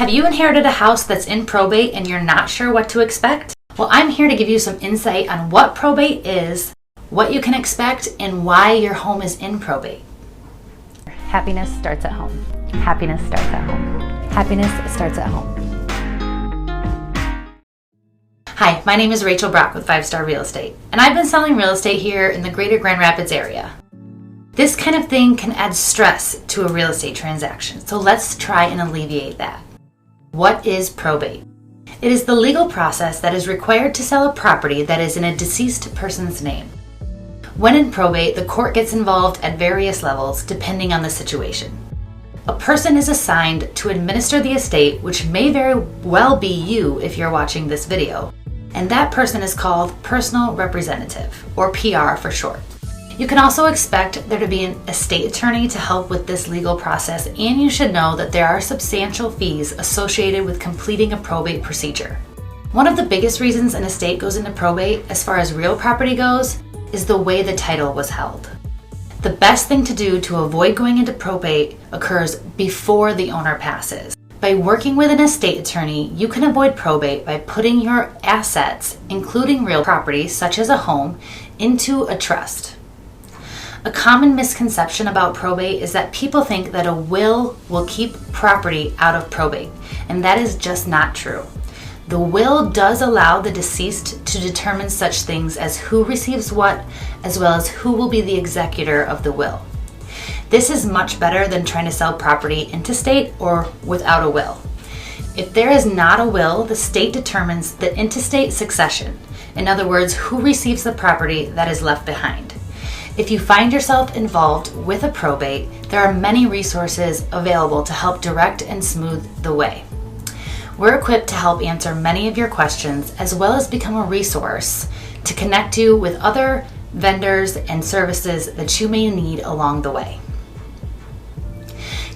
Have you inherited a house that's in probate and you're not sure what to expect? Well, I'm here to give you some insight on what probate is, what you can expect, and why your home is in probate. Happiness starts at home. Happiness starts at home. Happiness starts at home. Hi, my name is Rachel Brock with 5 Star Real Estate, and I've been selling real estate here in the greater Grand Rapids area. This kind of thing can add stress to a real estate transaction, so let's try and alleviate that. What is probate? It is the legal process that is required to sell a property that is in a deceased person's name. When in probate, the court gets involved at various levels depending on the situation. A person is assigned to administer the estate, which may very well be you if you're watching this video, and that person is called personal representative, or PR for short. You can also expect there to be an estate attorney to help with this legal process, and you should know that there are substantial fees associated with completing a probate procedure. One of the biggest reasons an estate goes into probate, as far as real property goes, is the way the title was held. The best thing to do to avoid going into probate occurs before the owner passes. By working with an estate attorney, you can avoid probate by putting your assets, including real property such as a home, into a trust. A common misconception about probate is that people think that a will keep property out of probate, and that is just not true. The will does allow the deceased to determine such things as who receives what, as well as who will be the executor of the will. This is much better than trying to sell property intestate or without a will. If there is not a will, the state determines the intestate succession. In other words, who receives the property that is left behind. If you find yourself involved with a probate, there are many resources available to help direct and smooth the way. We're equipped to help answer many of your questions, as well as become a resource to connect you with other vendors and services that you may need along the way.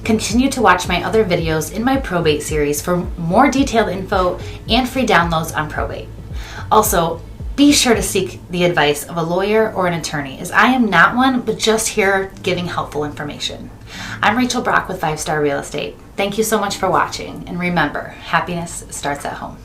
Continue to watch my other videos in my probate series for more detailed info and free downloads on probate. Also, be sure to seek the advice of a lawyer or an attorney, as I am not one, but just here giving helpful information. I'm Rachel Brock with 5 Star Real Estate. Thank you so much for watching, and remember, happiness starts at home.